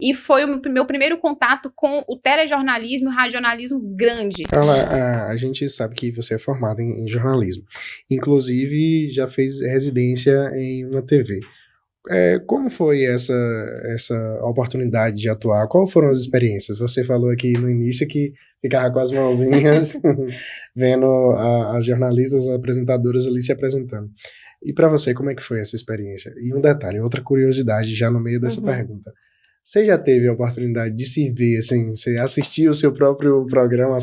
E foi o meu primeiro contato com o telejornalismo e o radionalismo grande. Carla, a gente sabe que você é formada em jornalismo. Inclusive, já fez residência em uma TV. Como foi essa oportunidade de atuar? Quais foram as experiências? Você falou aqui no início que ficava com as mãozinhas vendo as jornalistas, as apresentadoras ali se apresentando. E para você, como é que foi essa experiência? E um detalhe, outra curiosidade já no meio dessa pergunta. Você já teve a oportunidade de se ver, assim, você assistir o seu próprio programa, a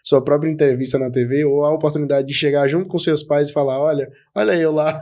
sua própria entrevista na TV, ou a oportunidade de chegar junto com seus pais e falar, olha eu lá.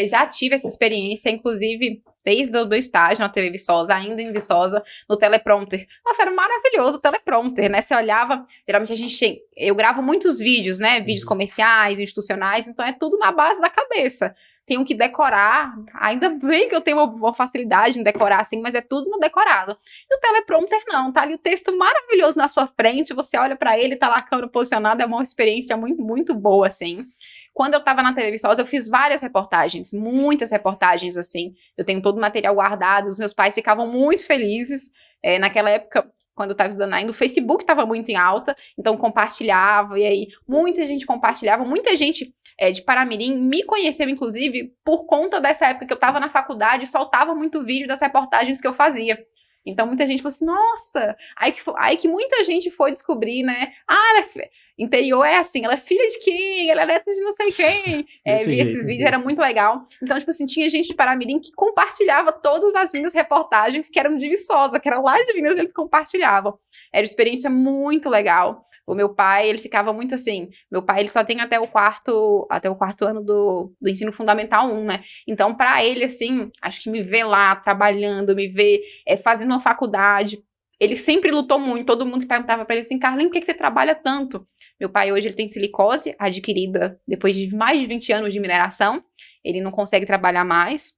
Já tive essa experiência, inclusive desde o estágio na TV Viçosa, ainda em Viçosa, no teleprompter. Nossa, era maravilhoso o teleprompter, né? Você olhava, geralmente eu gravo muitos vídeos, né? Vídeos comerciais, institucionais, então é tudo na base da cabeça. Tenho que decorar, ainda bem que eu tenho uma facilidade em decorar assim, mas é tudo no decorado. E o teleprompter não, tá ali o texto maravilhoso na sua frente, você olha pra ele, tá lá a câmera posicionada, é uma experiência muito, muito boa, assim. Quando eu tava na TV Viçosa, eu fiz várias reportagens, muitas reportagens, assim. Eu tenho todo o material guardado, os meus pais ficavam muito felizes. Naquela época, quando eu tava estudando ainda, o Facebook tava muito em alta, então compartilhava, e aí muita gente compartilhava, muita gente de Paramirim me conheceu, inclusive, por conta dessa época que eu tava na faculdade e soltava muito vídeo das reportagens que eu fazia. Então, muita gente falou assim, nossa! Aí que muita gente foi descobrir, né? Interior é assim, ela é filha de quem? Ela é neta de não sei quem. Vi esses vídeos, era muito legal. Então, tipo assim, tinha gente de Paramirim que compartilhava todas as minhas reportagens que eram de Viçosa, que eram lá de Minas, eles compartilhavam. Era uma experiência muito legal. O meu pai, ele ficava muito assim, meu pai, ele só tem até o quarto ano do ensino fundamental 1, né? Então, pra ele, assim, acho que me ver lá, trabalhando, me ver fazendo uma faculdade, ele sempre lutou muito, todo mundo que perguntava pra ele assim, Carlinhos, por que você trabalha tanto? Meu pai hoje, ele tem silicose adquirida depois de mais de 20 anos de mineração, ele não consegue trabalhar mais.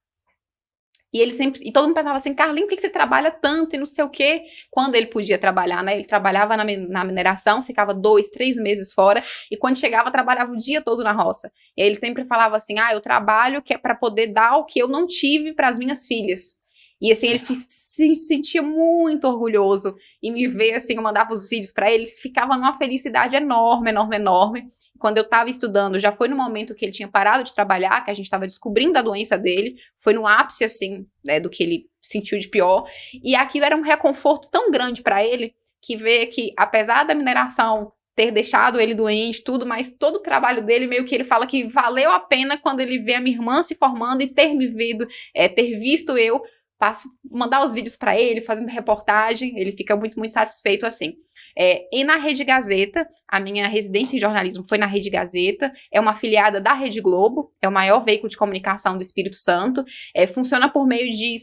E todo mundo perguntava assim, Carlinhos, por que você trabalha tanto e não sei o quê? Quando ele podia trabalhar, né? Ele trabalhava na mineração, ficava 2, 3 meses fora, e quando chegava, trabalhava o dia todo na roça. E aí ele sempre falava assim, eu trabalho que é pra poder dar o que eu não tive pras minhas filhas. E assim, ele se sentia muito orgulhoso em me ver, assim, eu mandava os vídeos pra ele, ficava numa felicidade enorme, enorme, enorme. Quando eu tava estudando, já foi no momento que ele tinha parado de trabalhar, que a gente tava descobrindo a doença dele, foi no ápice, assim, do que ele sentiu de pior, e aquilo era um reconforto tão grande pra ele, que ver que, apesar da mineração ter deixado ele doente, tudo, mas todo o trabalho dele, meio que ele fala que valeu a pena quando ele vê a minha irmã se formando e ter me ter visto eu, mandar os vídeos para ele, fazendo reportagem, ele fica muito, muito satisfeito assim. E na Rede Gazeta, a minha residência em jornalismo foi na Rede Gazeta, é uma afiliada da Rede Globo, é o maior veículo de comunicação do Espírito Santo, funciona por meio de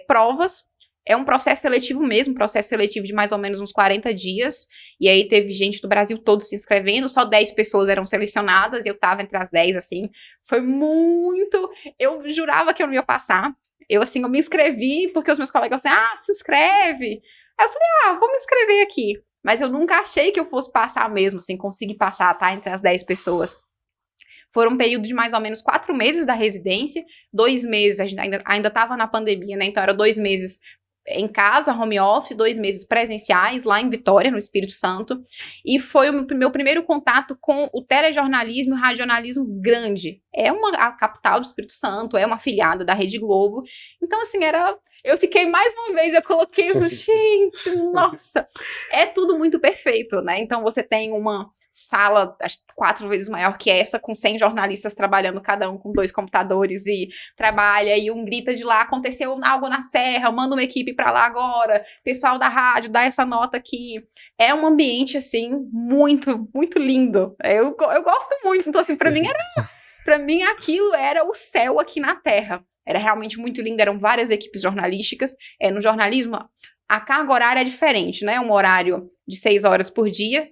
provas, é um processo seletivo mesmo, processo seletivo de mais ou menos uns 40 dias, e aí teve gente do Brasil todo se inscrevendo, só 10 pessoas eram selecionadas, e eu tava entre as 10, assim, foi muito, eu jurava que eu não ia passar. Eu me inscrevi porque os meus colegas assim, se inscreve. Aí eu falei, vou me inscrever aqui. Mas eu nunca achei que eu fosse passar mesmo, assim, conseguir passar, tá? Entre as 10 pessoas. Foram um período de mais ou menos 4 meses da residência, 2 meses, a gente ainda tava na pandemia, né? Então, era 2 meses em casa, home office, 2 meses presenciais, lá em Vitória, no Espírito Santo, e foi o meu primeiro contato com o telejornalismo e o radionalismo grande. A capital do Espírito Santo, é uma afiliada da Rede Globo, então assim, eu fiquei mais uma vez, eu coloquei, gente, nossa, é tudo muito perfeito, né, então você tem uma sala 4 vezes maior que essa, com 100 jornalistas trabalhando, cada um com 2 computadores, e trabalha, e um grita de lá, aconteceu algo na serra, manda uma equipe pra lá agora, pessoal da rádio, dá essa nota aqui. É um ambiente, assim, muito, muito lindo. Eu gosto muito, então assim, pra mim aquilo era o céu aqui na terra. Era realmente muito lindo, eram várias equipes jornalísticas. No jornalismo, a carga horária é diferente, né? Um horário de 6 horas por dia,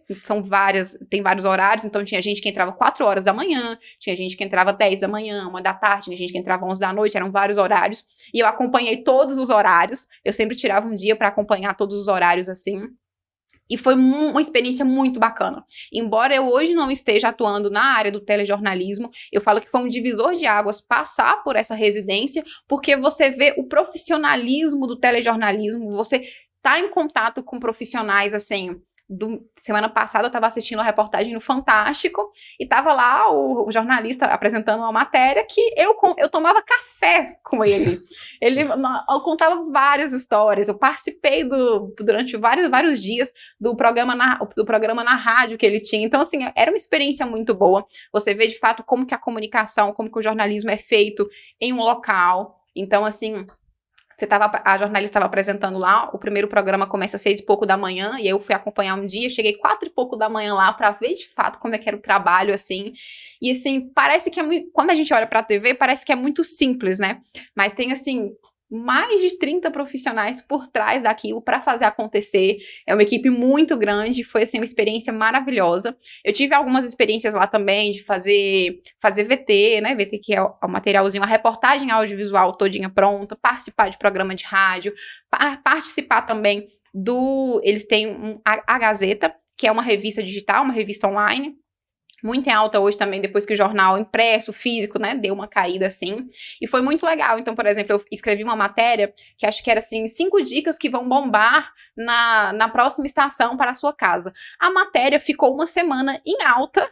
tem vários horários, então tinha gente que entrava 4 horas da manhã, tinha gente que entrava 10 da manhã, 1 da tarde, tinha gente que entrava 11 da noite, eram vários horários, e eu acompanhei todos os horários, eu sempre tirava um dia para acompanhar todos os horários, assim, E foi uma experiência muito bacana. Embora eu hoje não esteja atuando na área do telejornalismo, eu falo que foi um divisor de águas passar por essa residência, porque você vê o profissionalismo do telejornalismo, você tá em contato com profissionais, assim. Semana passada eu estava assistindo uma reportagem no Fantástico e tava lá o jornalista apresentando uma matéria que eu tomava café com ele. Eu contava várias histórias, eu participei durante vários dias do programa na rádio que ele tinha. Então, assim, era uma experiência muito boa. Você vê, de fato, como que a comunicação, como que o jornalismo é feito em um local. Então, assim... A jornalista estava apresentando lá, o primeiro programa começa às 6 e pouco da manhã, e eu fui acompanhar um dia, cheguei 4 e pouco da manhã lá para ver de fato como é que era o trabalho, assim. E assim, parece que é muito, quando a gente olha para a TV, parece que é muito simples, né? Mas tem assim, mais de 30 profissionais por trás daquilo para fazer acontecer. É uma equipe muito grande, foi assim uma experiência maravilhosa. Eu tive algumas experiências lá também de fazer VT, né? VT que é o materialzinho, a reportagem audiovisual todinha pronta, participar de programa de rádio, participar também eles têm a Gazeta, que é uma revista digital, uma revista online, muito em alta hoje também, depois que o jornal impresso, físico, né, deu uma caída assim, e foi muito legal. Então, por exemplo, eu escrevi uma matéria que acho que era assim, 5 dicas que vão bombar na próxima estação para a sua casa. A matéria ficou uma semana em alta,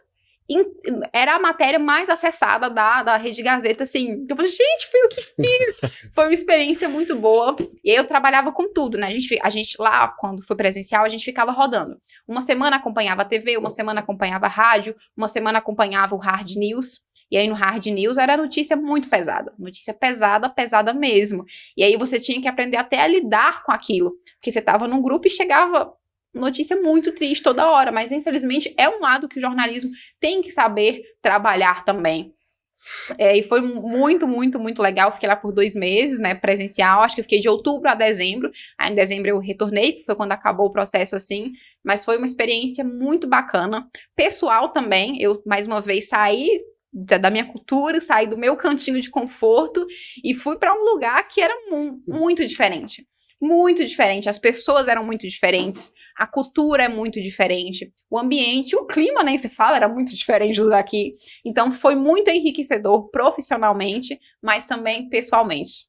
era a matéria mais acessada da Rede Gazeta, assim. Eu falei, gente, foi o que fiz. Foi uma experiência muito boa. E aí eu trabalhava com tudo, né? A gente lá, quando foi presencial, a gente ficava rodando. Uma semana acompanhava a TV, uma semana acompanhava a rádio, uma semana acompanhava o Hard News. E aí no Hard News era notícia muito pesada. Notícia pesada, pesada mesmo. E aí você tinha que aprender até a lidar com aquilo. Porque você tava num grupo e chegava... notícia muito triste toda hora, mas infelizmente é um lado que o jornalismo tem que saber trabalhar também. E foi muito, muito, muito legal. Fiquei lá por 2 meses, né, presencial. Acho que eu fiquei de outubro a dezembro. Aí em dezembro eu retornei, que foi quando acabou o processo assim. Mas foi uma experiência muito bacana. Pessoal também, eu mais uma vez saí da minha cultura, saí do meu cantinho de conforto e fui para um lugar que era muito diferente. Muito diferente, as pessoas eram muito diferentes, a cultura é muito diferente, o ambiente, o clima nem se fala, era muito diferente do daqui. Então foi muito enriquecedor profissionalmente, mas também pessoalmente.